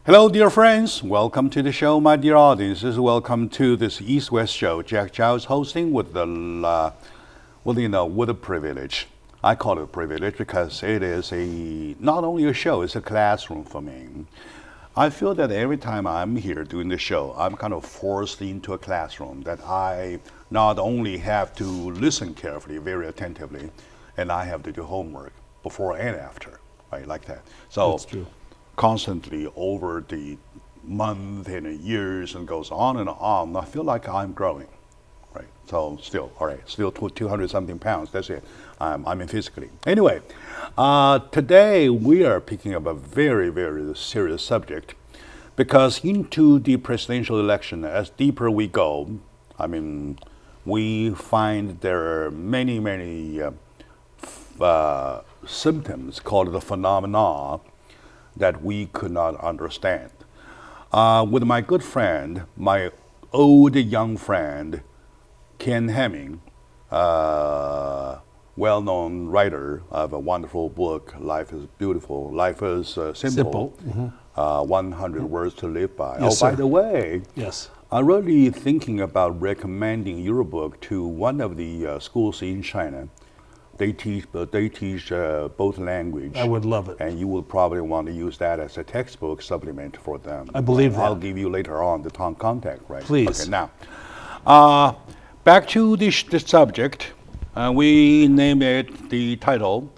Hello, dear friends. Welcome to the show, my dear audiences. Welcome to this East-West show. Jack Chow is hosting with with a privilege. I call it a privilege because it is not only a show, it's a classroom for me. I feel that every time I'm here doing the show, I'm kind of forced into a classroom that I not only have to listen carefully, very attentively, and I have to do homework before and after, right, like that. So. That's true. Constantly over the month and years and goes on and on, I feel like I'm growing, right? So still, all right, still 200 something pounds, that's it. I mean physically. Anyway, today we are picking up a very, very serious subject because into the presidential election, as deeper we go, I mean, we find there are many, many symptoms called the phenomena that we could not understand. With my good friend, my old young friend, Ken Hemming, well-known writer of a wonderful book, Life is Beautiful, Life is Simple. 100 Words to Live By. Yes, By sir. the way, Yes. I'm really thinking about recommending your book to one of the schools in China. They teach both language. I would love it. And you will probably want to use that as a textbook supplement for them. I believe that. I'll give you later on the contact, right? Please. Okay, now, back to the subject. We named it the title,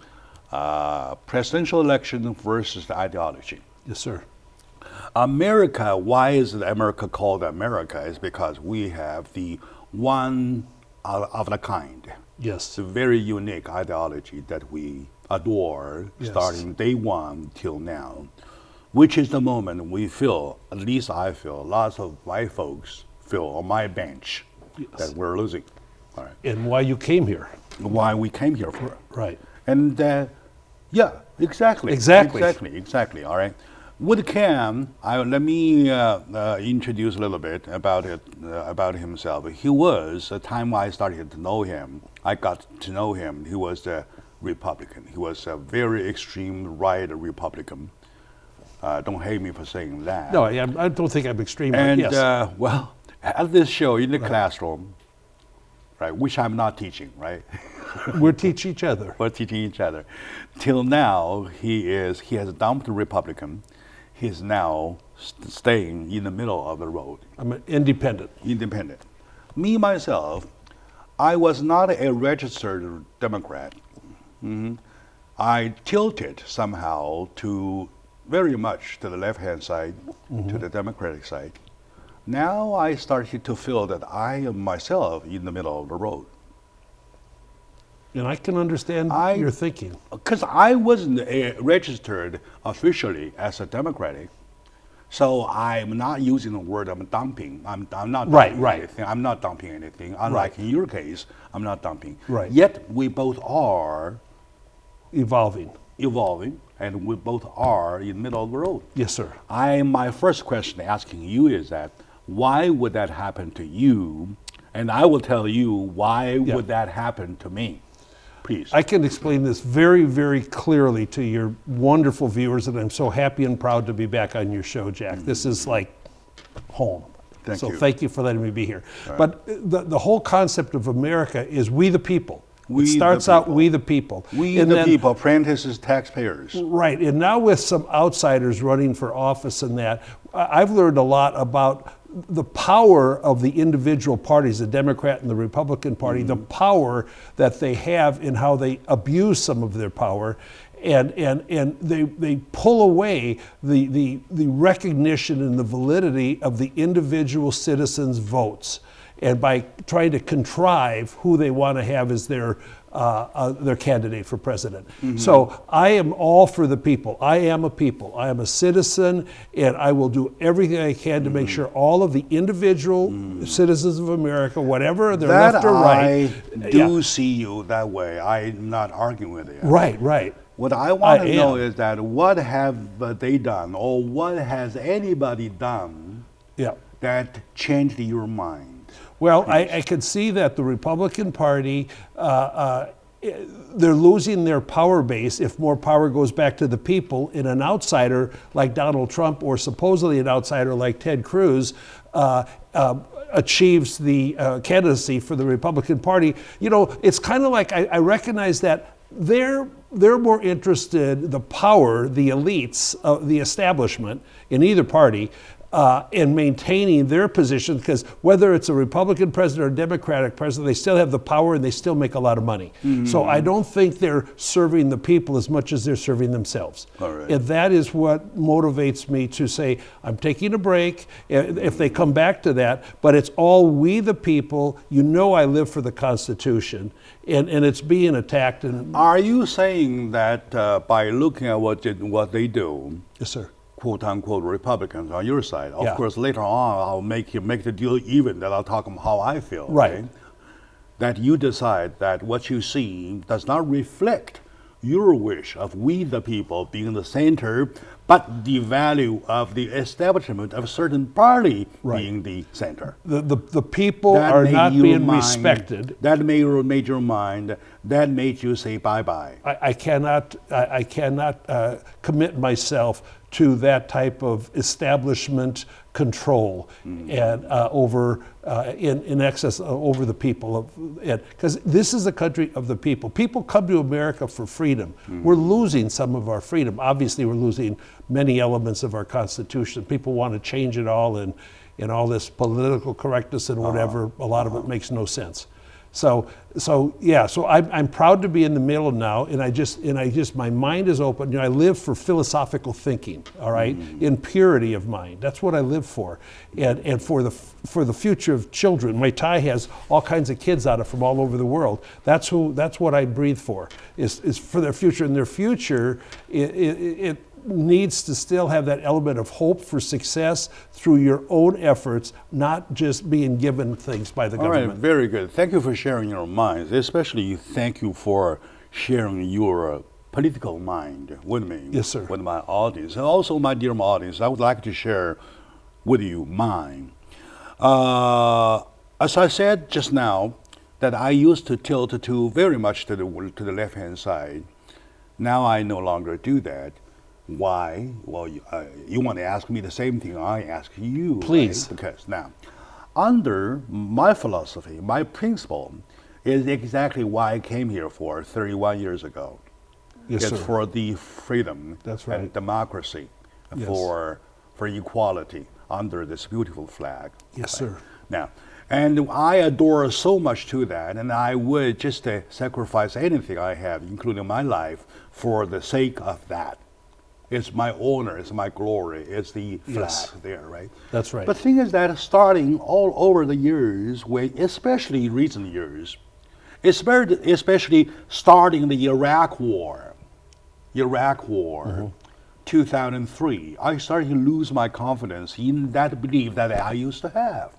Presidential Election versus the Ideology. Yes, sir. America, why is America called America? Is because we have the one of a kind. Yes. It's a very unique ideology that we adore, Yes. starting day one till now, which is the moment we feel, at least I feel, lots of white folks feel on my bench Yes. that we're losing. All right. And why you came here. Why we came here for. Right. And yeah, exactly. Exactly. All right. With Cam, let me introduce a little bit about himself. He was, the time I started to know him, I got to know him, he was a Republican. He was a very extreme right Republican. Don't hate me for saying that. No, I don't think I'm extreme. And yes. well, at this show in the classroom, right, which I'm not teaching, right? We'll teach each other. We're teaching each other. Till now, he has dumped the Republican. He's now staying in the middle of the road. I'm an independent. Independent. Me, myself, I was not a registered Democrat. I tilted somehow to very much to the left-hand side, to the Democratic side. Now I started to feel that I am myself in the middle of the road. And I can understand your thinking. Because I wasn't registered officially as a Democratic, so I'm not using the word I'm dumping. I'm not dumping anything. I'm not dumping anything. Unlike in your case, I'm not dumping. Right. Yet we both are Evolving. and we both are in the middle of the road. Yes, sir. My first question asking you is that why would that happen to you? And I will tell you why would that happen to me. Please. I can explain this very, very clearly to your wonderful viewers, and I'm so happy and proud to be back on your show, Jack. This is like home. Thank you. Thank you for letting me be here. But the whole concept of America is we the people. It starts out we the people. We the people, apprentices, taxpayers. Right, and now with some outsiders running for office and that, I've learned a lot about the power of the individual parties, the Democrat and the Republican Party, the power that they have in how they abuse some of their power, and they pull away the recognition and the validity of the individual citizens' votes, and by trying to contrive who they want to have as their candidate for president. So I am all for the people. I am a people. I am a citizen, and I will do everything I can to make sure all of the individual citizens of America, whatever they're left or right. I do see you that way. I'm not arguing with you. Right. What I want to know is that what have they done, or what has anybody done that changed your mind? Well, I can see that the Republican Party they're losing their power base if more power goes back to the people, and an outsider like Donald Trump, or supposedly an outsider like Ted Cruz, achieves the candidacy for the Republican Party. You know, it's kind of like I recognize that they're more interested, the power, the elites, the establishment in either party, in maintaining their position, because whether it's a Republican president or a Democratic president, they still have the power and they still make a lot of money. So I don't think they're serving the people as much as they're serving themselves. All right. And that is what motivates me to say, I'm taking a break, if they come back to that, but it's all we the people. You know, I live for the Constitution, and it's being attacked. And Are you saying that by looking at what they do, yes, sir. quote unquote Republicans on your side, of Yeah. course later on I'll make the deal even, that I'll talk about how I feel. Right. Okay? That you decide that what you see does not reflect your wish of we the people being the center, but the value of the establishment of a certain party Right. being the center. The people That are made not you being mind- respected. That made your mind. That made you say bye-bye. I cannot commit myself to that type of establishment control and over in excess over the people, because this is a country of the people. People come to America for freedom. We're losing some of our freedom. Obviously, we're losing many elements of our Constitution. People want to change it all, and all this political correctness and whatever. A lot of it makes no sense. So I'm proud to be in the middle now, and I just my mind is open. You know, I live for philosophical thinking, all right, in purity of mind. That's what I live for, and for the future of children. My tie has all kinds of kids on it from all over the world. That's what I breathe for, is for their future, and their future it needs to still have that element of hope for success through your own efforts, not just being given things by the government. All right, very good. Thank you for sharing your minds. Especially thank you for sharing your political mind with me. Yes, sir. With my audience. And also, my dear audience, I would like to share with you mine. As I said just now, that I used to tilt very much to the left-hand side. Now I no longer do that. Why? Well, you want to ask me the same thing I ask you. Please. Right? Because now, under my philosophy, my principle is exactly why I came here for 31 years ago. Yes, It's sir. for the freedom That's right. and democracy, Yes. for equality under this beautiful flag. Yes, sir. Now, and I adore so much to that, and I would just sacrifice anything I have, including my life, for the sake of that. It's my honor, it's my glory, it's the flag Yes. there, right? That's right. But the thing is that starting all over the years, especially recent years, especially starting the Iraq War, 2003, I started to lose my confidence in that belief that I used to have.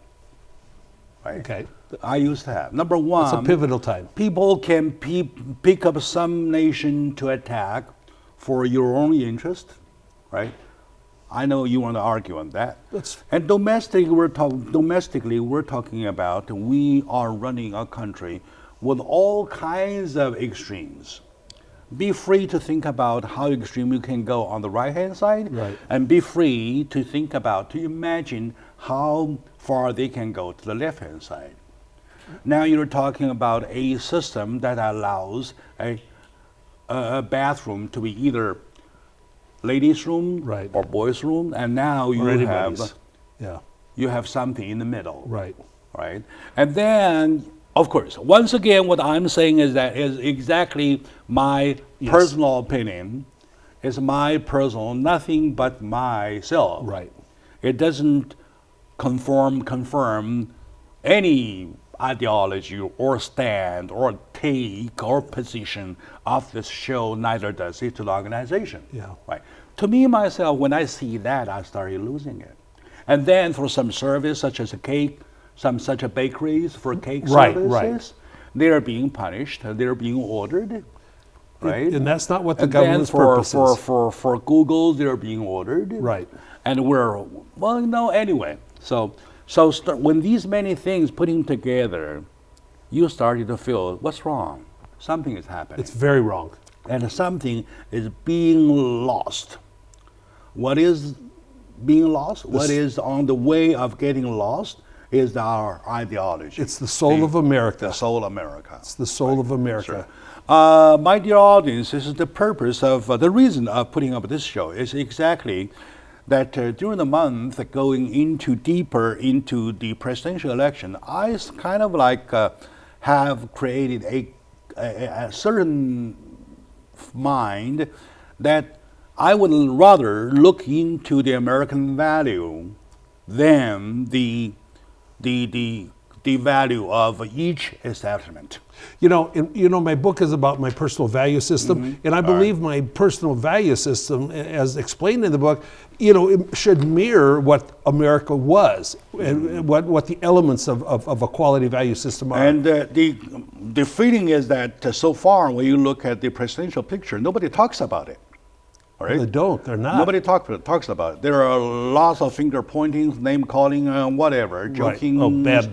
Right? Okay. I used to have. Number one, It's a pivotal time. people can pick up some nation to attack for your own interest, right? I know you want to argue on that. And domestically, we're talking about we are running a country with all kinds of extremes. Be free to think about how extreme you can go on the right-hand side, Right. and be free to think about, to imagine how far they can go to the left-hand side. Now you're talking about a system that allows a bathroom to be either ladies' room Right. or boys' room, and now you anybody's. you have something in the middle, Right. right? And then, of course, once again, what I'm saying is that is exactly my Yes. personal opinion. It's my personal, nothing but myself. Right. It doesn't confirm any ideology or stand or take or position of this show, neither does it to the organization. Yeah. Right. To me, myself, when I see that, I started losing it. And then for some service, such as a cake, such a bakeries for cake Right, services, right. they're being punished, they're being ordered. Right. And that's not what the And then government's purpose is. for Google, they're being ordered. Right. And anyway. So when these many things putting together, you started to feel, what's wrong? something is happening. It's very wrong. And something is being lost. What is being lost? What is on the way of getting lost is our ideology. It's the soul of America. The soul of America. It's the soul of America. My dear audience, this is the purpose of the reason of putting up this show is exactly that during the month going into deeper into the presidential election, I kind of like have created a certain mind that I would rather look into the American value than the value of each establishment. You know, my book is about my personal value system, and I believe my personal value system, as explained in the book, you know, it should mirror what America was and what the elements of a quality value system are. And the feeling is that so far, when you look at the presidential picture, nobody talks about it. All right? They don't. They're not. Nobody talks about it. There are lots of finger pointing, name calling, whatever, joking, Right. bad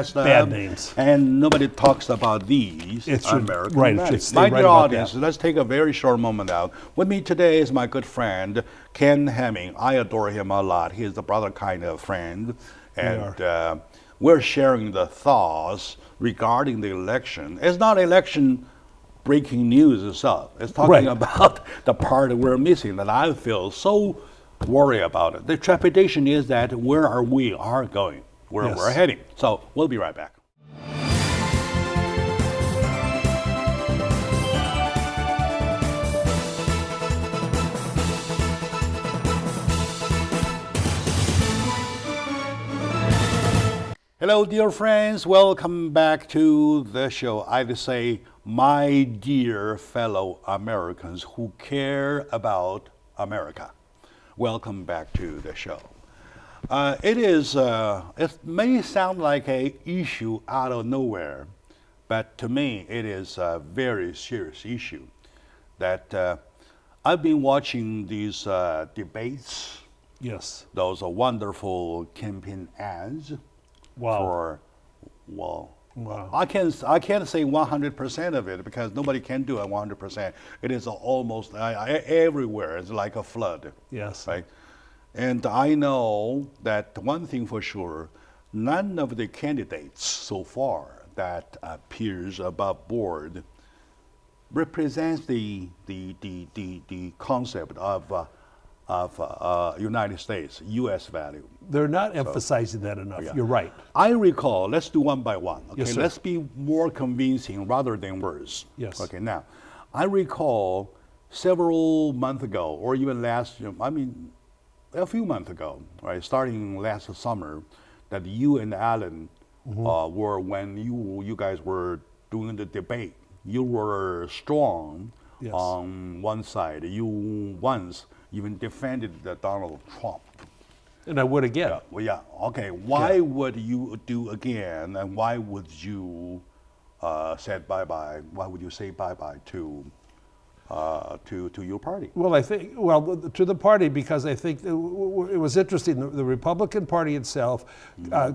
stuff, bad names, and nobody talks about these It should- American right, it values. should stay My right dear about audience, that. let's take a very short moment out. With me today is my good friend Ken Hemming. I adore him a lot. He is a brother kind of friend, and we're sharing the thoughts regarding the election. It's not election breaking news itself. It's talking Right. about the part we're missing that I feel so worried about it. The trepidation is that where are we going, where Yes. we're heading. So we'll be right back. Hello, dear friends. Welcome back to the show. I'd say, my dear fellow Americans who care about America, welcome back to the show. It may sound like an issue out of nowhere, but to me, it is a very serious issue. That I've been watching these debates, Yes. those wonderful campaign ads. Wow. For, well, Wow. I can't say 100% of it because nobody can do it 100%. It is almost everywhere. It's like a flood. Yes. Right. And I know that one thing for sure, none of the candidates so far that appears above board represents the concept of United States, U.S. value. They're not emphasizing that enough. Yeah. You're right. I recall, let's do one by one. Okay, Yes, sir. let's be more convincing rather than words. Yes. Okay, now, I recall several months ago, or even last year, I mean, a few months ago, right, starting last summer, that you and Alan were, when you guys were doing the debate, you were strong Yes. on one side. You once even defended Donald Trump. And I would again. Yeah, well, yeah. Okay. Why would you do again, and why would you say bye-bye? Why would you say bye-bye to your party? Well, I think, to the party, because I think it was interesting. The Republican Party itself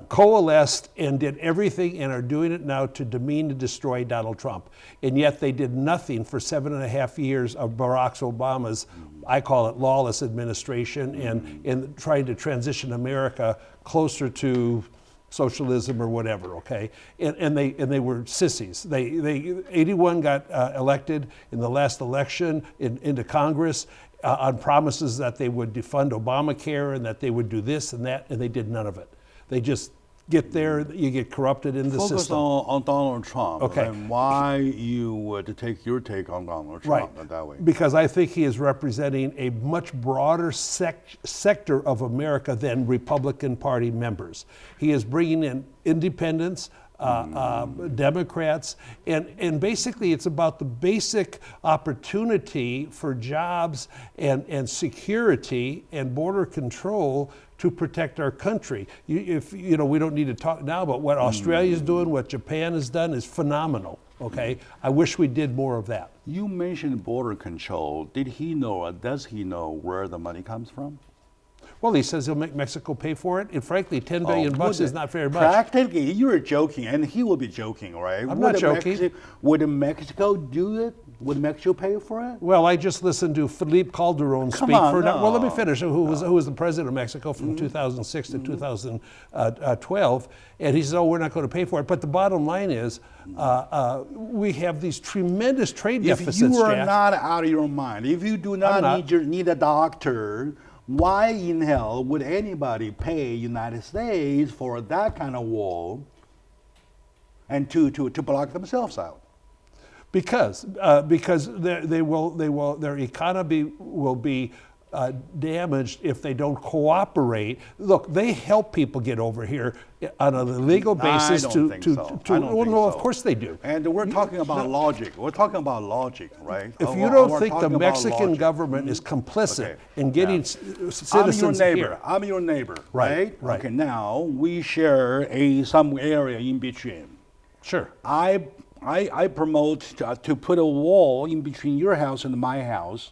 coalesced and did everything and are doing it now to demean and destroy Donald Trump. And yet they did nothing for 7.5 years of Barack Obama's, I call it lawless administration, and trying to transition America closer to socialism or whatever, okay? And they were sissies. They 81 got elected in the last election into Congress on promises that they would defund Obamacare and that they would do this and that, and they did none of it. They just get there, you get corrupted in the Focus system. on Donald Trump, Okay. and why you would take your take on Donald Trump that way. Because I think he is representing a much broader sector of America than Republican Party members. He is bringing in independents, Democrats, and basically it's about the basic opportunity for jobs and security and border control to protect our country. We don't need to talk now, but what Australia's doing, what Japan has done is phenomenal. Okay, I wish we did more of that. You mentioned border control. Did he know, or does he know, where the money comes from? Well, he says he'll make Mexico pay for it, and frankly, $10 billion bucks is not very much. Practically, you're joking, and he will be joking, right? I'm not joking. Would Mexico do it? Would Mexico pay for it? Well, I just listened to Felipe Calderon speak on, for. no. Well, let me finish. Who was the president of Mexico from 2006 to 2012, and he said, "Oh, we're not going to pay for it." But the bottom line is, we have these tremendous trade deficits. If you are Jack. not out of your mind, if you do not need a doctor, why in hell would anybody pay United States for that kind of wall and to block themselves out? Because their economy will be damaged if they don't cooperate. Look, they help people get over here on a legal basis. I don't think so. Of course they do. And we're talking about logic. We're talking about logic, right? If you don't think the Mexican government is complicit in getting citizens here, I'm your neighbor, right? Okay, now we share some area in between. Sure. I promote to put a wall in between your house and my house,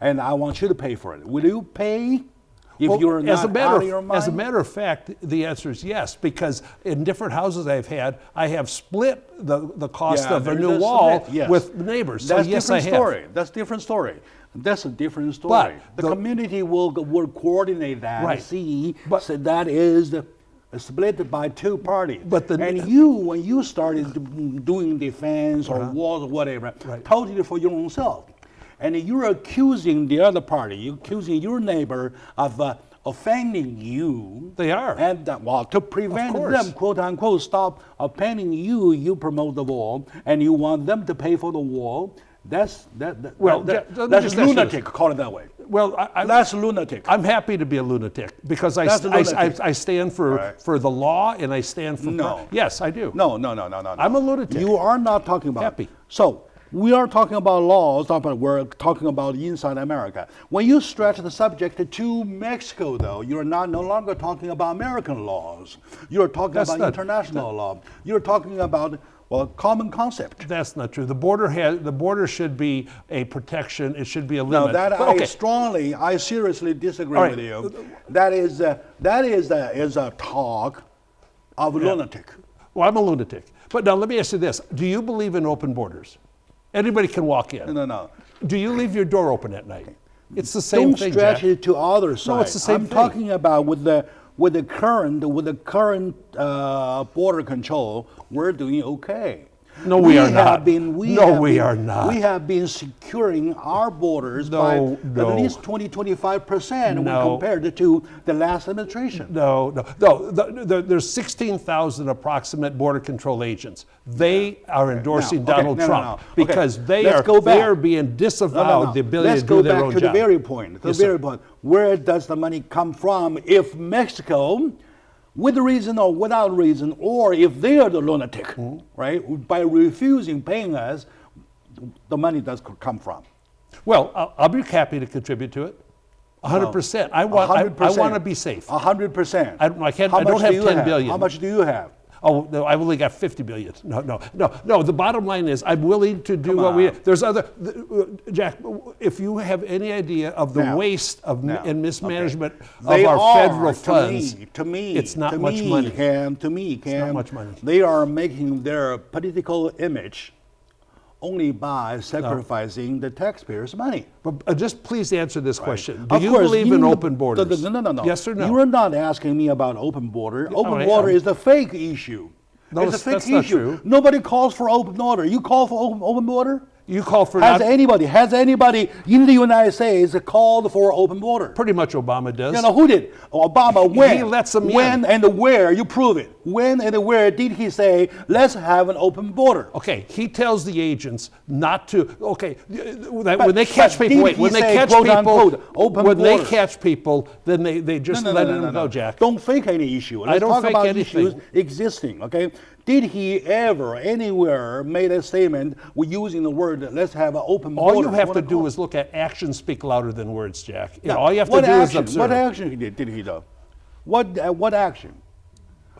and I want you to pay for it. Will you pay if you're not out of your mind? As a matter of fact, the answer is yes, because in different houses I have split the cost of a new wall with neighbors. That's so yes, I have. That's a different story. That's a different story. But the community will coordinate that and see so that is split by two parties. And when you started doing defense or walls or whatever, totally for your own self. And you're accusing the other party, you're accusing your neighbor of offending you. They are. And to prevent them, quote unquote, stop offending you, you promote the wall, and you want them to pay for the wall. That's lunatic, call it that way. Well, that's lunatic. I'm happy to be a lunatic because I stand for the law and I stand for. Yes, I do. No. I'm a lunatic. You are not talking about. Happy. So we are talking about laws. We're talking about inside America. When you stretch the subject to Mexico, though, you're no longer talking about American laws. You're talking about international law. You're talking about. Well, common concept. That's not true. The border should be a protection. It should be a limit. No, I seriously disagree with you. That is a talk of lunatic. Well, I'm a lunatic. But now let me ask you this: do you believe in open borders? Anybody can walk in. No. Do you leave your door open at night? It's the same thing. Don't stretch it to other side. No, it's the same thing. I'm talking about with the current border control, we're doing okay. No, we are not. We are not. We have been securing our borders by at least 20-25% when compared to the last administration. No. There's 16,000 approximate border control agents. They are endorsing Donald Trump because they are being disavowed the ability to do their own job. Let's go back to the very point. Very point. Where does the money come from if Mexico, with reason or without reason, or if they are the lunatic, right, by refusing paying us, the money does come from? Well, I'll be happy to contribute to it. 100%. I want to be safe. 100%. I don't have 10 billion. How much do you have? Oh, no, I've only got 50 billion. No. The bottom line is I'm willing to do what we. There's other. Jack, if you have any idea of the waste and mismanagement of our federal funds, to me, it's not much money. Cam, it's not much money. They are making their political image only by sacrificing the taxpayers' money. But just please answer this question. Do you believe in open borders? No. Yes or no? You are not asking me about open border. Open border is the fake issue. No, it's a fake that's not true. Nobody calls for open border. You call for open border? You call for Has anybody in the United States called for open border? Pretty much Obama does. You know, who did? Obama, when? He lets them when and where? You prove it. When and where did he say, let's have an open border? Okay, he tells the agents not to, when they catch people, they catch people, then they just let them go, Jack. Don't fake any issue. I don't fake anything. Issues existing, okay? Did he ever, anywhere, made a statement using the word, let's have an open border? All you have to do is look at actions speak louder than words, Jack. All you have to do is observe. What action did he do? What action?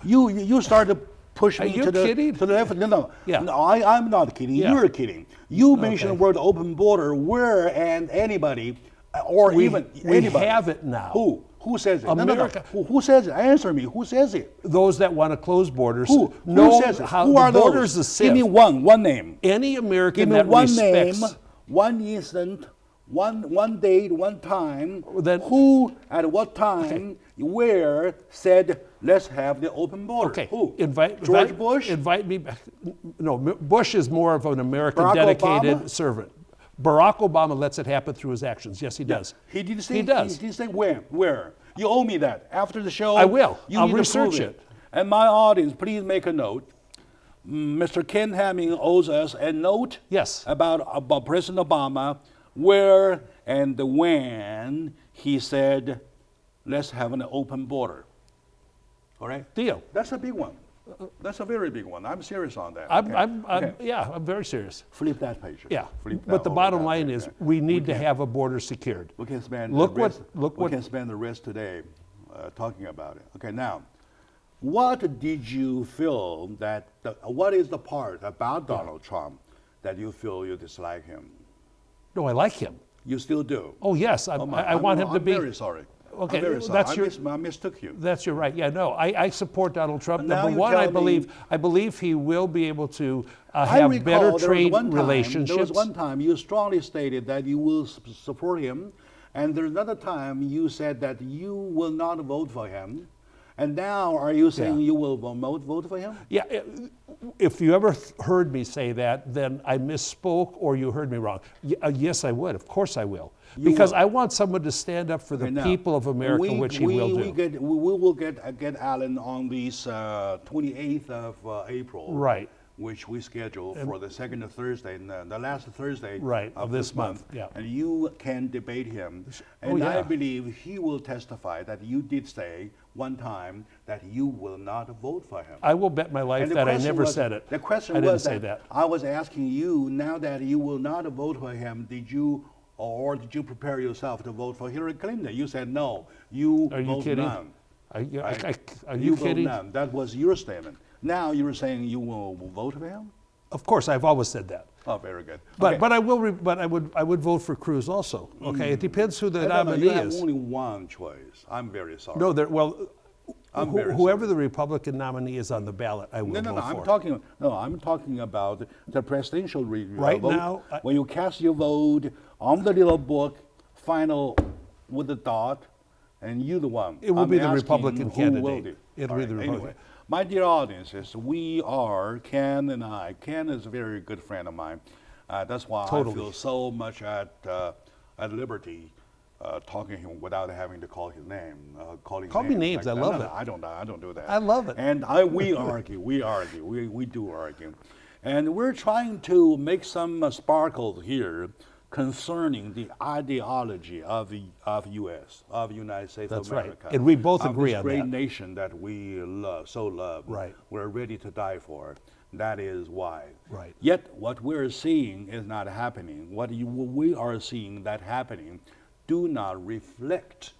You started pushing me to the left. No, I'm not kidding. Yeah. You're kidding. You mentioned the word open border, where and anybody, or even anybody. We have it now. Who Who says it? America. No. Who says it? Answer me. Who says it? Those that want to close borders Who know says it? how Who the are borders those? is sieve. Give me one name. Any Give American me that one respects name, one instant, one date, one time. Then- who at what time, where said let's have the open border? Okay. Who? Invite George invite- Bush? Invite me back. No, Bush is more of an American Barack dedicated Obama? servant. Barack Obama lets it happen through his actions. Yes, he does. He did say. He does. He did say when? Where? You owe me that after the show. I will. You I'll need to research prove it. And my audience, please make a note. Mr. Ken Hamming owes us a note. Yes. About President Obama, where and when he said, "Let's have an open border." All right. Deal. That's a big one. That's a very big one. I'm serious on that. Okay. Yeah, I'm very serious. Flip that page. Yeah, Flip that but the over bottom that line page. is we need to can- have a border secured. We can spend Look the what- rest, look we what- can spend the rest today talking about it. Okay, now, what did you feel that? What is the part about Donald Trump that you feel you dislike him? No, I like him. You still do. Oh yes, I want him to be. I'm very sorry. Okay, I'm very sorry. that's I mistook you. That's your right. Yeah, no, I support Donald Trump. Now Number you one, tell me- I believe he will be able to I have recall better there was trade one time- relationships. There was one time you strongly stated that you will support him, and there's another time you said that you will not vote for him. And now, are you saying Yeah. you will vote for him? Yeah, if you ever heard me say that, then I misspoke or you heard me wrong. Yes, I would. Of course I will. You Because will. I want someone to stand up for the Okay, now, people of America, which he will do. We will get Alan on this 28th of April. Right. Which we schedule for the second Thursday, and the last Thursday Right, of of this month, yeah. And you can debate him. Oh, And I yeah. believe he will testify that you did say one time that you will not vote for him. I will bet my life And the that I question never was- said it. The question I didn't was say that. I was asking you, now that you will not vote for him, did you prepare yourself to vote for Hillary Clinton? You said no. You Are you vote kidding? none. Are you, are You you vote kidding? none. That was your statement. Now you're saying you will vote for him? Of course, I've always said that. Oh, very good. But Okay. but I would vote for Cruz also. Okay, it depends who the No, nominee you have is. only one choice. I'm very sorry. No, well, I'm very whoever the Republican nominee is on the ballot, I will No, vote I'm for. talking about the presidential Right vote. now, When you cast your vote on the little book, final with the dot, and you the one. It will I'm be the asking Republican who will candidate. do. It'll All be the right, Republican. Anyway, my dear audiences, we are, Ken and I. Ken is a very good friend of mine. That's why Totally. I feel so much at liberty talking to him without having to call his name. Call me names, I love it. I don't do that. I love it. And we argue, we do argue. And we're trying to make some sparkle here concerning the ideology of the U.S., of United States That's of right. America. And we both of agree this on great that. nation that we so love. Right. We're ready to die for. That is why. Right. Yet what we're seeing is not happening. What we are seeing that happening do not reflect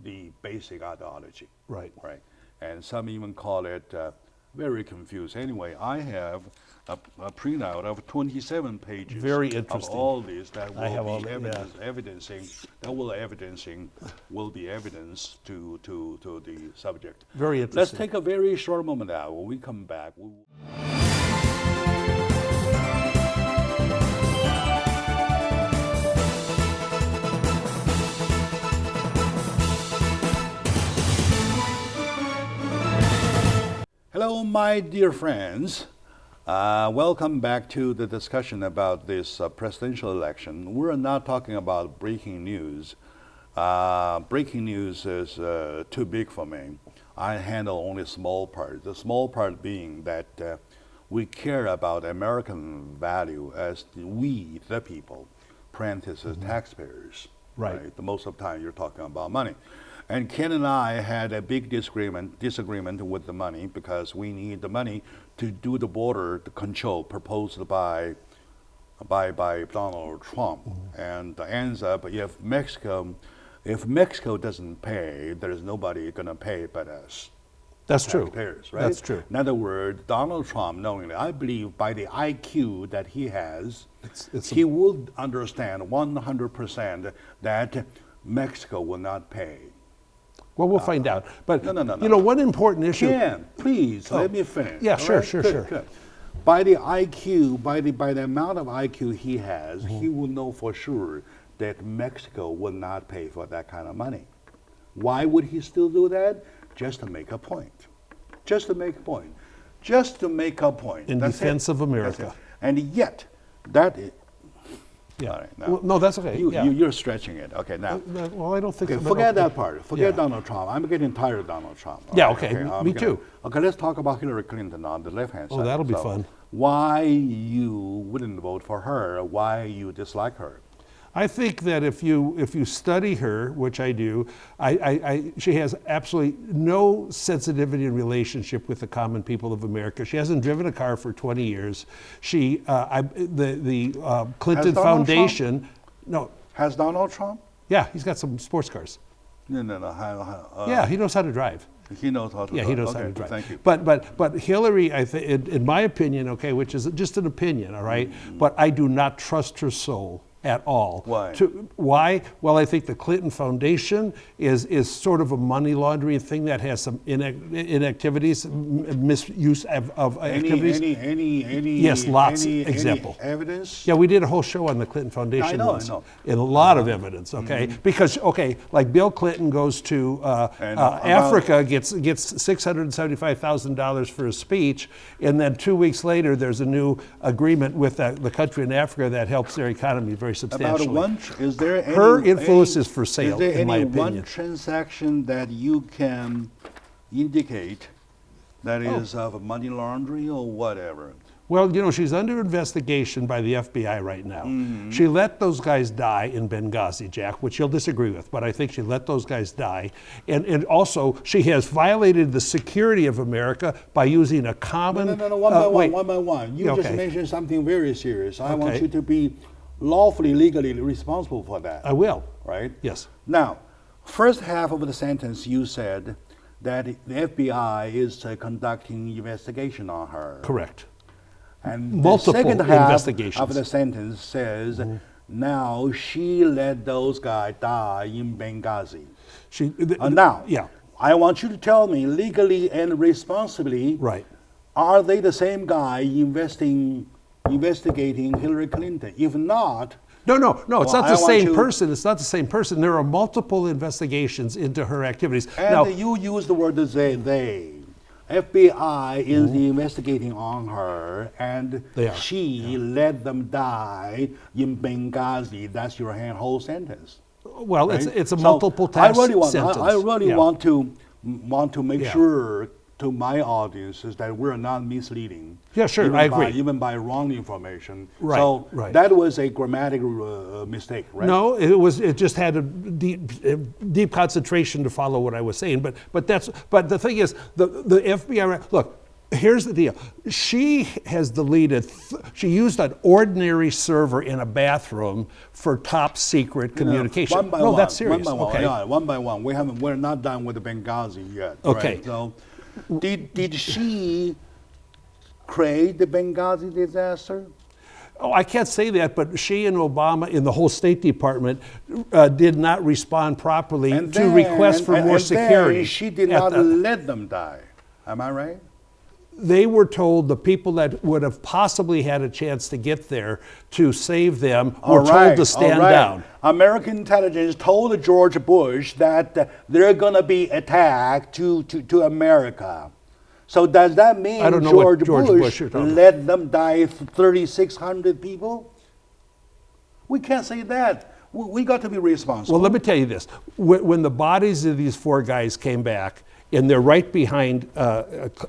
the basic ideology. Right. Right. And some even call it very confused. Anyway, I have a printout of 27 pages. Very Of interesting. all these that I have will all be that, yeah. evidencing will be evidence to the subject. Very Let's interesting. take a very short moment now. When we come back, Hello, my dear friends. Welcome back to the discussion about this presidential election. We're not talking about breaking news. Breaking news is too big for me. I handle only a small part. The small part being that we care about American value as we, the people, parentheses, taxpayers. Right. The most of the time you're talking about money. And Ken and I had a big disagreement with the money because we need the money to do the border control proposed by Donald Trump. And ends up if Mexico doesn't pay, there's nobody gonna pay but us. That's true. Taxpayers, right? That's true. In other words, Donald Trump, knowingly, I believe by the IQ that he has, he would understand 100% that Mexico will not pay. Well, we'll find out. But No. you know, one important issue. Ken, please let me finish. Yeah, all sure, right? sure, Good, sure. good. By the IQ, by the amount of IQ he has, he will know for sure that Mexico will not pay for that kind of money. Why would he still do that? Just to make a point. Just to make a point. Just to make a point. In That's defense it. of America. That's it. And yet, that is. Yeah. All right, now, Well, no, that's okay. you're stretching it. Okay, now. Well, I don't think. Okay, so, forget but- that part. Forget Yeah. Donald Trump. I'm getting tired of Donald Trump. all Yeah, right? okay, I'm me gonna- too. Okay, let's talk about Hillary Clinton on the left-hand side. Oh, that'll be fun. Why you wouldn't vote for her? Why you dislike her? I think that if you study her, which I do, she has absolutely no sensitivity and relationship with the common people of America. She hasn't driven a car for 20 years. The Clinton Donald Foundation, no, Has Donald Trump? yeah, he's got some sports cars. No. Yeah, he knows how to drive. He knows how to. Yeah, he knows how okay, to drive. Thank you. But Hillary, I think, in my opinion, okay, which is just an opinion, all right, but I do not trust her soul at all. Why? Why? Well, I think the Clinton Foundation is sort of a money laundering thing that has some inactivities, misuse of activities. Any Yes, lots. any Example. evidence? Yeah, we did a whole show on the Clinton Foundation. I know, once, I know. and a lot of evidence, okay? Because, okay, like Bill Clinton goes to Africa, gets $675,000 for a speech, and then 2 weeks later, there's a new agreement with the country in Africa that helps their economy very substantially. Is there any, Her influence is for sale, is there in my any opinion. one transaction that you can indicate that is of money laundering or whatever? Well, you know, she's under investigation by the FBI right now. She let those guys die in Benghazi, Jack, which you'll disagree with, but I think she let those guys die. And also, she has violated the security of America by using a common... No, one by one. You just mentioned something very serious. I want you to be lawfully, legally responsible for that. I will. Right? Yes. Now, first half of the sentence you said that the FBI is conducting investigation on her. Correct. And Multiple the second half investigations. of the sentence says, now she let those guys die in Benghazi. Now, yeah. I want you to tell me legally and responsibly, Right. are they the same guy investigating Hillary Clinton? If not, No, it's not the I want same you- person. It's not the same person. There are multiple investigations into her activities. and Now, you use the word they. FBI is investigating on her, and They are, she let them die in Benghazi. That's your whole sentence. well, Right? it's a So multiple task I really sentence. yeah. want to make Yeah. sure to my audiences that we're not misleading. Yeah, sure, even I by- agree. even by wrong information. Right, So right. that was a grammatical mistake, right? No, it just had a deep concentration to follow what I was saying. But the thing is, the FBI, look, here's the deal. She has deleted, she used an ordinary server in a bathroom for top secret communication. One by no, one, that's serious. One by one, okay. yeah, one by one. We're not done with the Benghazi yet. Okay. Right? So, did she create the Benghazi disaster? Oh, I can't say that, but she and Obama in the whole State Department did not respond properly to requests for more security. Then she did not let them die. Am I right? They were told, the people that would have possibly had a chance to get there to save them were told to stand down. American intelligence told George Bush that they're going to be attacked to America. So does that mean I don't know what George Bush Bush you're talking let them die 3,600 people? We can't say that. We got to be responsible. Well, let me tell you this. When the bodies of these four guys came back, and they're right behind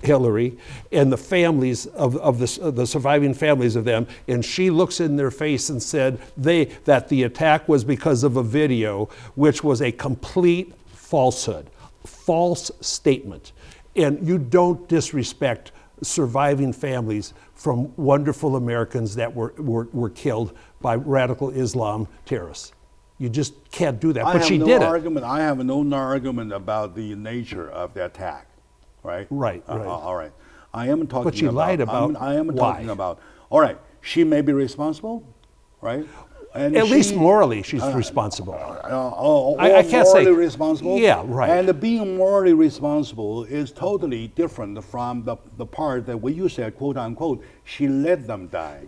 Hillary and the families of the surviving families of them, and she looks in their face and said that the attack was because of a video, which was a complete falsehood, false statement. And you don't disrespect surviving families from wonderful Americans that were killed by radical Islam terrorists. You just can't do that. But she did it. I have no argument about the nature of the attack, right? Right. All right. I am talking. But she lied about I am why. talking about. All right. She may be responsible, right? And at least morally, she's responsible. I can't say morally responsible. Yeah, right. And being morally responsible is totally different from the part that when you said, quote unquote, she let them die.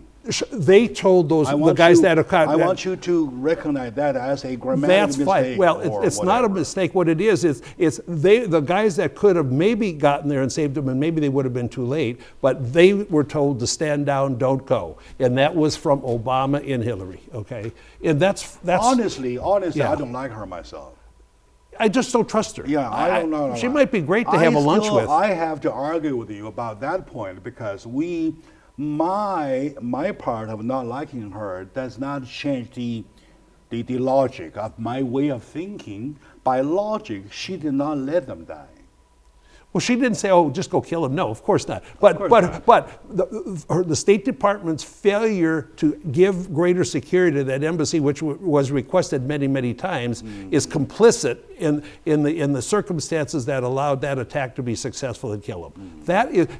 They told the guys that are I want you to recognize that as a grammatical that's mistake. fine. Well, it's not a mistake. What it is the guys that could have maybe gotten there and saved them, and maybe they would have been too late, but they were told to stand down, don't go, and that was from Obama and Hillary. Okay, and that's honestly, yeah. I don't like her myself. I just don't trust her. Yeah, I don't know. She might be great to have a lunch with. I have to argue with you about that point because my part of not liking her does not change the logic of my way of thinking. By logic, she did not let them die. Well, she didn't say, "Oh, just go kill him." No, of course not. But the State Department's failure to give greater security to that embassy, which was requested many, many times, is complicit in the circumstances that allowed that attack to be successful and kill him.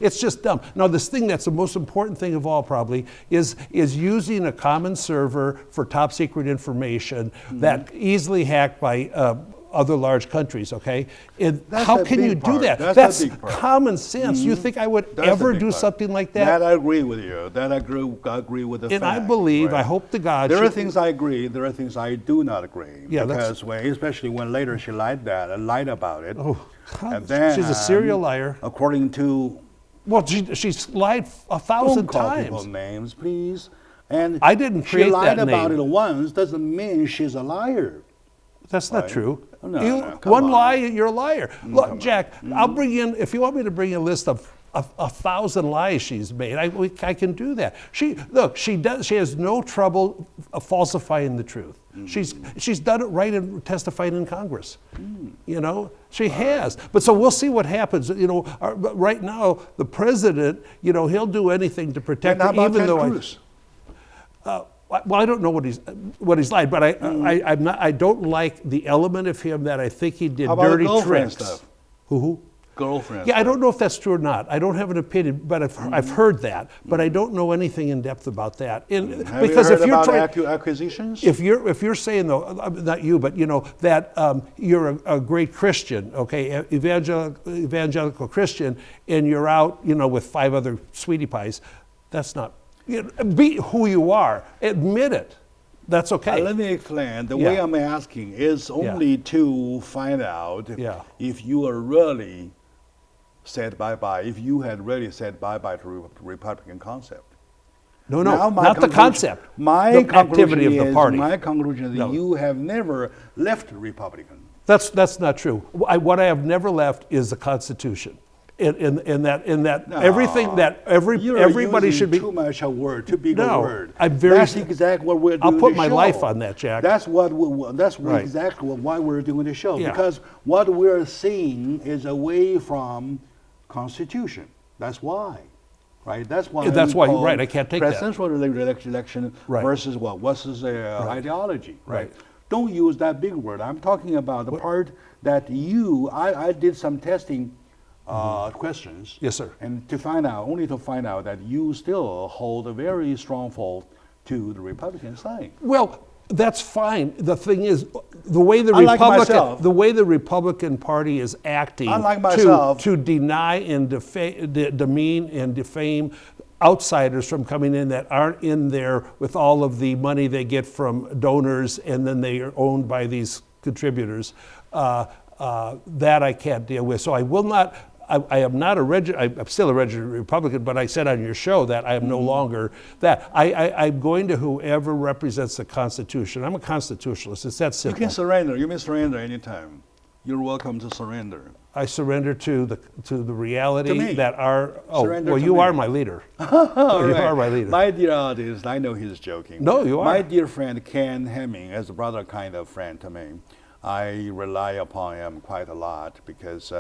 It's just dumb. Now, this thing that's the most important thing of all probably is using a common server for top secret information that easily hacked by other large countries, okay? How can you do that? That's common sense. You think I would ever do something like that? That I agree with you. That I agree with the fact. And I believe, right? I hope to God. There are things I agree, there are things I do not agree. Yeah, because especially when later she lied about it. Oh, and then, she's a serial liar. According to... Well, she's lied 1,000 don't call times. people names, please. And I didn't create that name. She lied about it once doesn't mean she's a liar. That's not true. No, one lie, you're a liar. Look, Jack, I'll bring in, if you want me to bring in a list of 1,000 lies she's made, I can do that. She has no trouble falsifying the truth. She's done it right in testifying in Congress. You know, she has. But so we'll see what happens. You know, right now, the president, you know, he'll do anything to protect her, even though well, I don't know what he's like, but I don't like the element of him that I think he did dirty tricks. Stuff? Who? Girlfriend. Yeah, I don't know if that's true or not. I don't have an opinion, but I've heard that, but I don't know anything in depth about that. Have because you heard about acquisitions? If you're saying though, not you, but you know that you're a great Christian, okay, evangelical Christian, and you're out, you know, with 5 other sweetie pies, that's not. Be who you are. Admit it. That's okay. Let me explain. The way I'm asking is only to find out if you are really said bye-bye, if you had really said bye-bye to Republican concept. No, not the concept. The activity of the party. My conclusion is that you have never left Republican. That's not true. What I have never left is the Constitution. In that everything that everybody should be. Too much a word, too big no, a word. I'm very. That's exactly what we're doing. I'll put my life on that, Jack. That's Right. exactly why we're doing the show. Yeah. Because what we're seeing is away from Constitution. That's why, right? That's why. Right. I can't take that. Presidential election versus what? What's his ideology? Right. Don't use that big word. I'm talking about the part that I did some testing. Questions. Yes, sir. And only to find out that you still hold a very strong fold to the Republican side. Well, that's fine. The thing is, the way the Republican Party is acting to deny and demean and defame outsiders from coming in that aren't in there with all of the money they get from donors and then they are owned by these contributors, that I can't deal with. So I will not. I am not I'm still a registered Republican, but I said on your show that I am no longer that. I'm going to whoever represents the Constitution. I'm a constitutionalist. It's that simple. You can surrender. You may surrender anytime. You're welcome to surrender. I surrender to the reality that are. Oh, surrender well, you are my leader. You are my leader. My dear audience, I know he's joking. No, you are. My dear friend Ken Hemming, as a brother kind of friend to me, I rely upon him quite a lot because.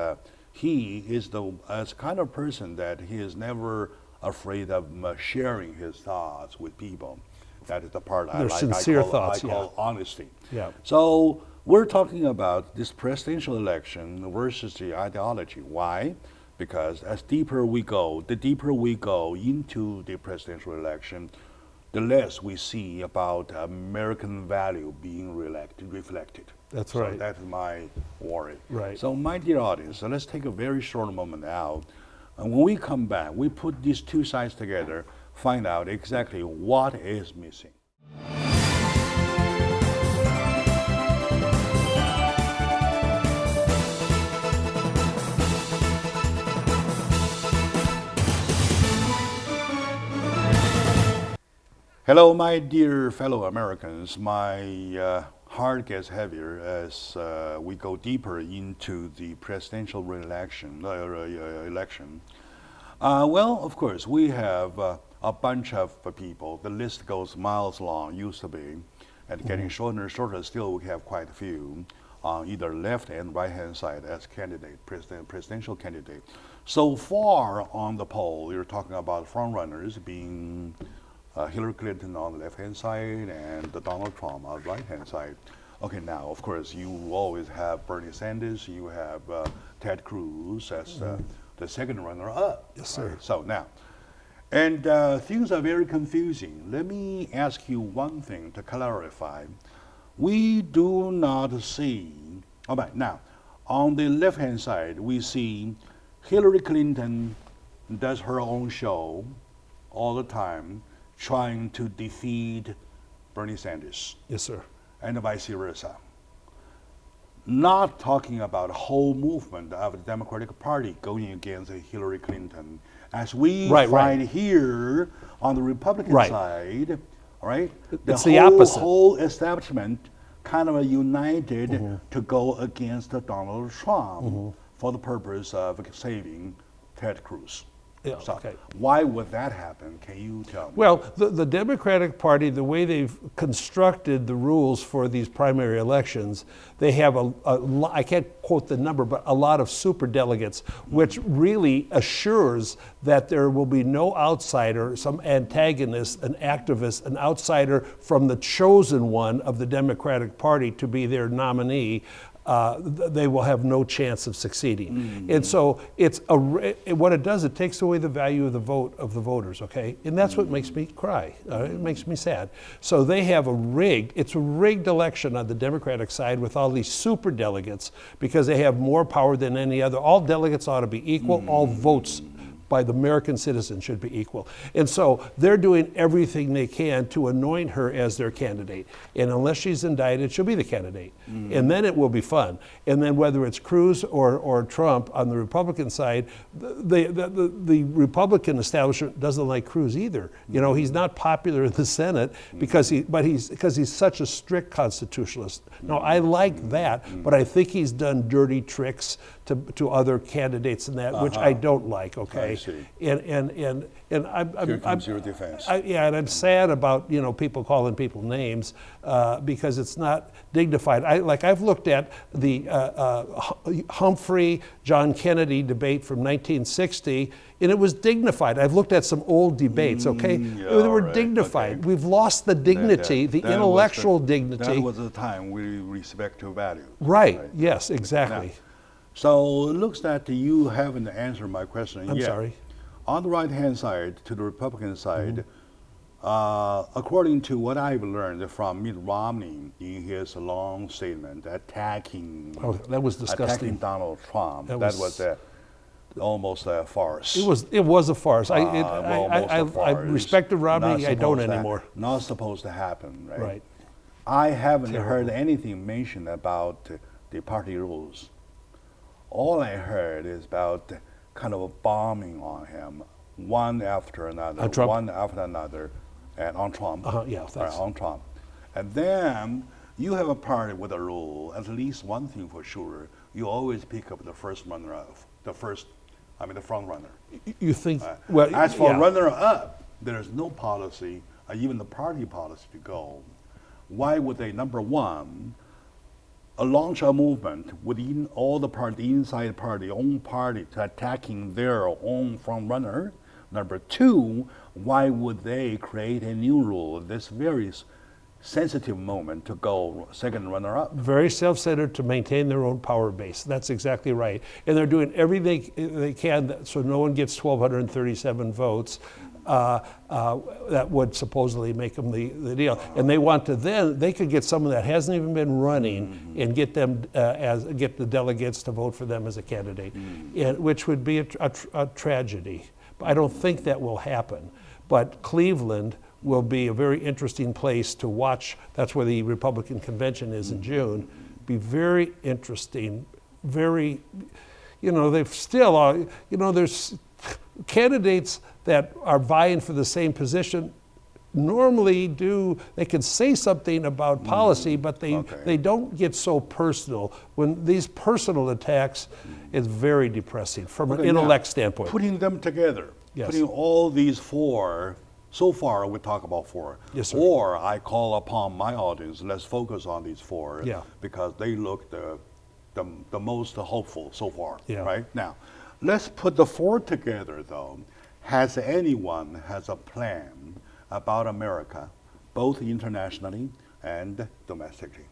He is the kind of person that he is never afraid of sharing his thoughts with people. That is the part I like. Sincere thoughts, I call honesty. Yeah. So we're talking about this presidential election versus the ideology. Why? Because the deeper we go into the presidential election, the less we see about American value being reflected. That's so right. That's my worry. Right. So my dear audience, let's take a very short moment now. And when we come back, we put these two sides together, find out exactly what is missing. Hello, my dear fellow Americans. My heart gets heavier as we go deeper into the presidential election. Well, of course, we have a bunch of people. The list goes miles long, used to be, and getting shorter and shorter. Still, we have quite a few on either left and right-hand side as candidate, presidential candidate. So far on the poll, you're talking about front runners being Hillary Clinton on the left-hand side and Donald Trump on the right-hand side. Okay, now, of course, you always have Bernie Sanders, you have Ted Cruz as the second runner-up. Yes, sir. Right? So now, and things are very confusing. Let me ask you one thing to clarify. We do not see, all right, now, on the left-hand side, we see Hillary Clinton does her own show all the time, trying to defeat Bernie Sanders. Yes, sir. And vice versa. Not talking about a whole movement of the Democratic Party going against Hillary Clinton. As we find here on the Republican side, right? It's the opposite. Whole establishment kind of united to go against Donald Trump for the purpose of saving Ted Cruz. Yeah, so okay. Why would that happen? Can you tell me? Well, the Democratic Party, the way they've constructed the rules for these primary elections, they have I can't quote the number, but a lot of superdelegates, which really assures that there will be no outsider, some antagonist, an activist, an outsider from the chosen one of the Democratic Party to be their nominee. They will have no chance of succeeding. And so it's what it does, it takes away the value of the vote of the voters, okay? And that's what makes me cry. It makes me sad. So they have it's a rigged election on the Democratic side with all these super delegates because they have more power than any other. All delegates ought to be equal, all votes by the American citizens should be equal. And so they're doing everything they can to anoint her as their candidate. And unless she's indicted, she'll be the candidate. And then it will be fun. And then whether it's Cruz or Trump on the Republican side, the Republican establishment doesn't like Cruz either. You know, he's not popular in the Senate because he's such a strict constitutionalist. Now, I like that, but I think he's done dirty tricks to other candidates and that, which I don't like, okay? I see. And Here comes your defense. and I'm sad about people calling people names because it's not dignified. I've looked at the Humphrey John Kennedy debate from 1960, and it was dignified. I've looked at some old debates. Okay, they were dignified. Okay. We've lost the dignity, the intellectual dignity. That was the time we respect your value. Right. Yes. Exactly. Now, so it looks that you haven't answered my question I'm yet. sorry. On the right-hand side, to the Republican side, according to what I've learned from Mitt Romney in his long statement attacking, that was disgusting. Attacking Donald Trump, that was almost a farce. It was a farce. A I farce. respected Romney. I don't anymore. Not supposed to happen, right? Right. I haven't heard anything mentioned about the party rules. All I heard is about kind of a bombing on him, one after another, and on Trump. On Trump. And then you have a party with a rule, at least one thing for sure, you always pick up the first runner-up, the front runner. You think, as for runner-up, there's no policy, even the party policy to go. Why would they, number one, launch a movement within all the party, inside party, own party, to attacking their own front runner? Number two, why would they create a new rule at this very sensitive moment to go second runner-up? Very self-centered to maintain their own power base. That's exactly right. And they're doing everything they can so no one gets 1,237 votes. that would supposedly make them the deal. And they want to they could get someone that hasn't even been running and get them get the delegates to vote for them as a candidate, which would be a tragedy. But I don't think that will happen. But Cleveland will be a very interesting place to watch. That's where the Republican convention is in June. Be very interesting. Very, they've still, there's candidates that are vying for the same position normally they can say something about policy, but they don't get so personal. When these personal attacks is very depressing from an intellect standpoint. Putting them together, putting all these four, so far we talk about four. Yes, sir. Or I call upon my audience, let's focus on these four because they look the most hopeful so far, right? Now, let's put the four together though. Has anyone has a plan about America, both internationally and domestically?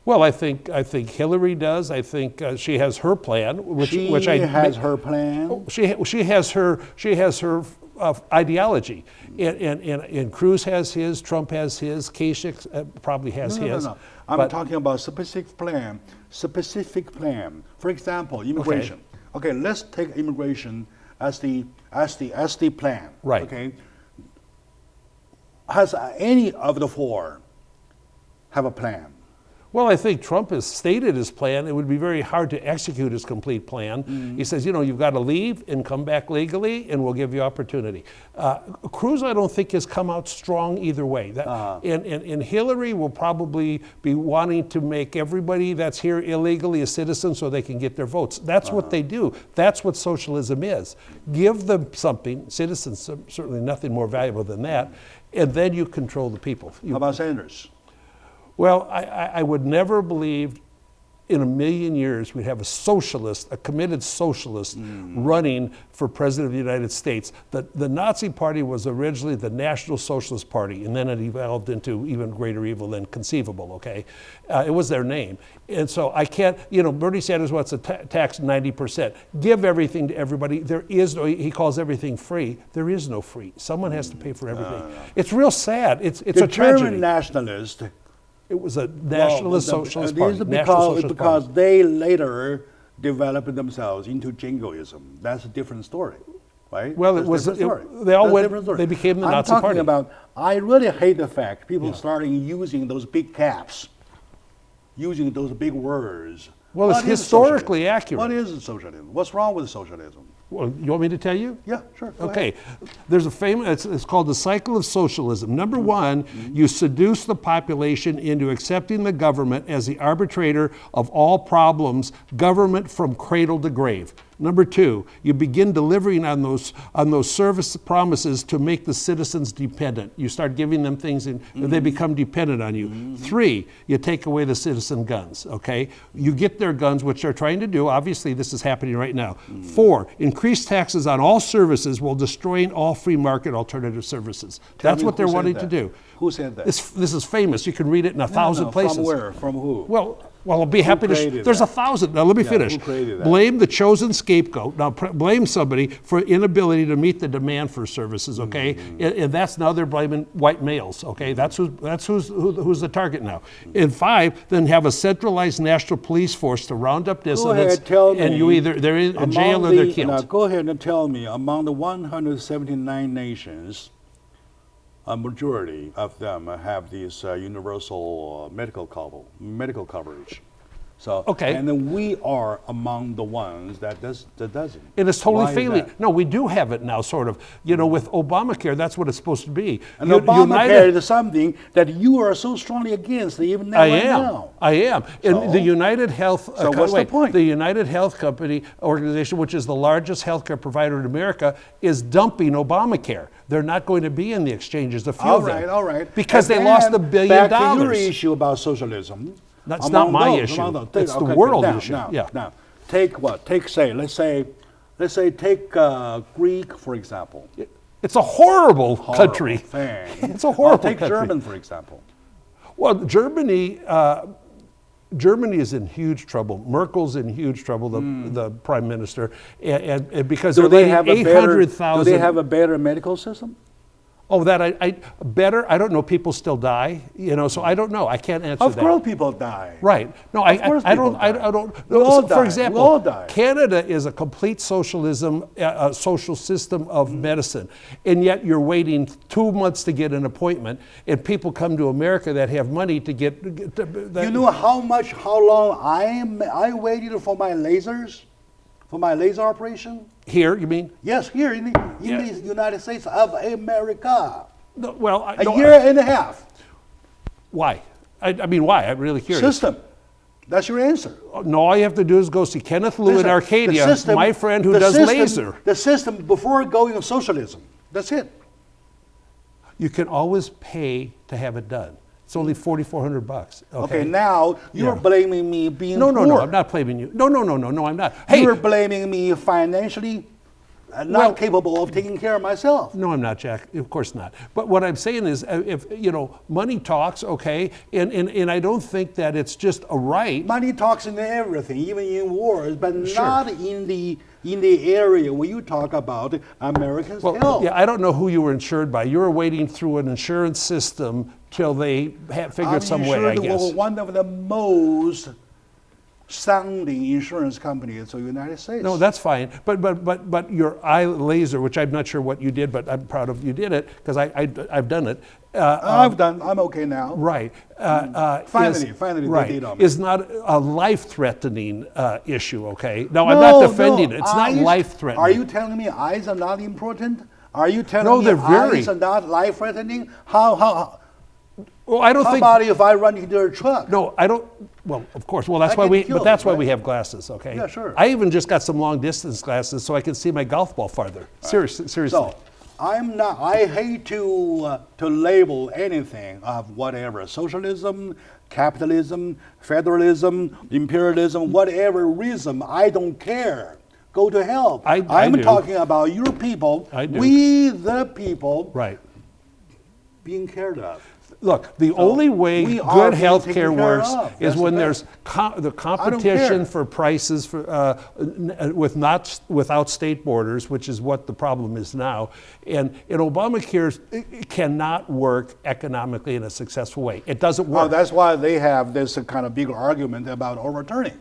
Well, I think Hillary does. I think she has her plan, which has her plan. She has her ideology, and Cruz has his, Trump has his, Kasich probably has his. No. I'm talking about specific plan. Specific plan. For example, immigration. Okay, let's take immigration as the plan. Right. Okay. Has any of the four have a plan? Well, I think Trump has stated his plan. It would be very hard to execute his complete plan. He says, you've got to leave and come back legally, and we'll give you opportunity. Cruz, I don't think, has come out strong either way. And Hillary will probably be wanting to make everybody that's here illegally a citizen so they can get their votes. That's what they do. That's what socialism is. Give them something, citizens, certainly nothing more valuable than that, and then you control the people. How about Sanders? Well, I would never believe in a million years we'd have a socialist, a committed socialist, running for president of the United States. The Nazi Party was originally the National Socialist Party, and then it evolved into even greater evil than conceivable, okay? It was their name. And so I can't, Bernie Sanders wants to tax 90%. Give everything to everybody. There is no, he calls everything free. There is no free. Someone has to pay for everything. It's real sad. It's a tragedy. German nationalist. It was a nationalist socialist party. Because they later developed themselves into jingoism. That's a different story, right? Well, they became the Nazi party. I really hate the fact people starting using those big caps, using those big words. Well, it's historically accurate. What is socialism? What's wrong with socialism? Well, you want me to tell you? Yeah, sure. Okay. There's a famous, it's called the cycle of socialism. Number one, you seduce the population into accepting the government as the arbitrator of all problems, government from cradle to grave. Number two, you begin delivering on those service promises to make the citizens dependent. You start giving them things and they become dependent on you. Three, you take away the citizen guns, okay? You get their guns, which they're trying to do. Obviously, this is happening right now. Four, increase taxes on all services while destroying all free market alternative services. That's what they're wanting to do. Who said that? This is famous. You can read it in 1,000 places. From where? From who? Well, I'll be happy to. There's 1,000. Now, let me finish. Who created that? Blame the chosen scapegoat. Now, blame somebody for inability to meet the demand for services, okay? And that's now they're blaming white males, okay? That's who's the target now. And five, then have a centralized national police force to round up dissidents. And you either they're in jail or they're killed. Now, go ahead and tell me, among the 179 nations, a majority of them have these universal medical coverage. So, and then we are among the ones that doesn't. And it's totally failing. No, we do have it now, sort of. With Obamacare, that's what it's supposed to be. And Obamacare is something that you are so strongly against, even now. I am. And the United Health. So what's the point? The United Health Company organization, which is the largest healthcare provider in America, is dumping Obamacare. They're not going to be in the exchanges. A few of them. All right. Because they lost $1 billion. Back to your issue about socialism. That's not my issue. It's the world issue. Now, take what? Let's say, take Greek, for example. It's a horrible country. Thing. It's a horrible take country. German, for example. Well, Germany, Germany is in huge trouble. Merkel's in huge trouble, the prime minister, and because Do they're they have a letting better? Do 800,000. they have a better medical system? Oh, that better. I don't know. People still die, so I don't know. I can't answer Of that. course, people die. Right. No, course I people don't. I die. don't. We all For die. example, We all die. Canada is a complete socialism, social system of medicine, and yet you're waiting 2 months to get an appointment, and people come to America that have money to get. You know how long I waited for my lasers, for my laser operation? Here, you mean? Yes, here in the United States of America. No, well, A year and a half. Why? I mean, why? I'm really curious. System. That's your answer. No, all you have to do is go see Kenneth Liu in Listen, Arcadia, the system- my friend who the does system- laser. The system before going to socialism. That's it. You can always pay to have it done. It's only $4,400. Okay, now you're Yeah. blaming me being No, poor. no, I'm not blaming you. No, I'm not. Hey, You're blaming me financially not Well- capable of taking care of myself. no, I'm not, Jack. Of course not. But what I'm saying is, if money talks, okay, and I don't think that it's just a right. Money talks in everything, even in wars, but Sure. not in the area where you talk about Americans' Well, health. yeah, I don't know who you were insured by. You were waiting through an insurance system till they figured some way, I I'm guess. sure one of the most sounding insurance companies in the United States. No, that's fine. But your eye laser, which I'm not sure what you did, but I'm proud of you did it because I've done it. I'm okay now. Right. Finally, they right, did on me. is not a life-threatening issue. Okay. No, I'm not defending it. It's not eyes- life-threatening. Are you telling me eyes are not important? Are you telling No, me they're very- eyes are not life-threatening? How Well, I don't think. about if I run into a truck? No, I don't. Well, of course. Well, that's I why get we. killed, But that's why right? we have glasses. Okay. Yeah, sure. I even just got some long-distance glasses so I can see my golf ball farther. Seriously. So, I'm not. I hate to label anything of whatever socialism, capitalism, federalism, imperialism, whatever reason. I don't care. Go to hell. I I'm do. talking about your people. I do. We the people Right. being cared of. Look, the only way we are good being health taken care care works of. is That's when the there's best. the competition care. for prices without state borders, which is what the problem is now. And Obamacare cannot work economically in a successful way. It doesn't work. Well, that's why they have this kind of big argument about overturning.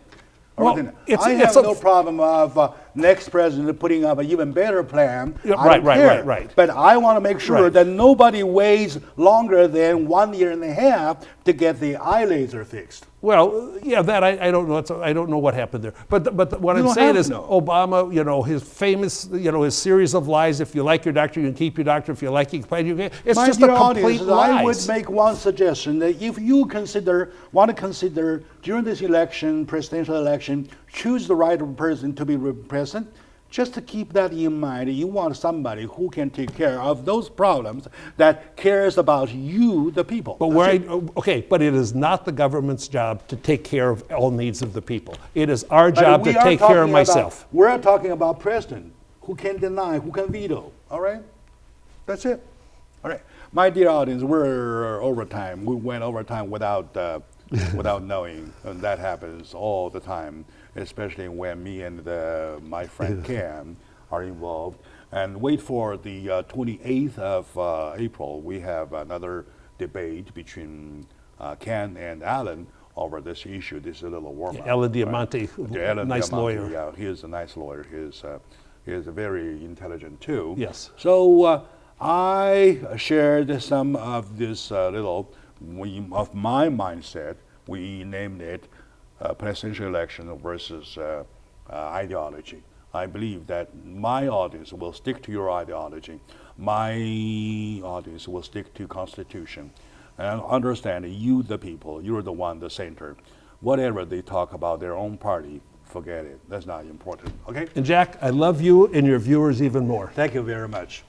Well, Overturning. it's- I it's have a- no problem of next president putting up an even better plan. Yeah, I right, don't care. right. But I want to make sure Right. that nobody waits longer than 1 year and a half to get the eye laser fixed. Well, yeah, that I don't know. I don't know what happened there. But what You I'm don't saying have is to know. Obama, his famous, his series of lies. If you like your doctor, you can keep your doctor. If you like, you can play. It's My just a dear complete audience, I would lies. make one suggestion that if you want to consider during this election, presidential election, choose the right person to be president. Just to keep that in mind, you want somebody who can take care of those problems, that cares about you, the people. But but it is not the government's job to take care of all needs of the people. It is our But job we to are take care of talking myself. We're talking about president who can deny, who can veto. All right? That's it. All right. My dear audience, we're over time. We went over time without knowing. And that happens all the time, especially when me and my friend Cam are involved. And wait for the 28th of April. We have another debate between Ken and Alan over this issue. This is a little warm-up. Alan Diamante, Alan nice Diamante, lawyer. Yeah, he is a nice lawyer. He is very intelligent too. Yes. So I shared some of this of my mindset. We named it presidential election versus ideology. I believe that my audience will stick to your ideology. My audience will stick to Constitution. And understand you, the people, you're the one, the center. Whatever they talk about their own party, forget it. That's not important. Okay? And Jack, I love you and your viewers even more. Thank you very much.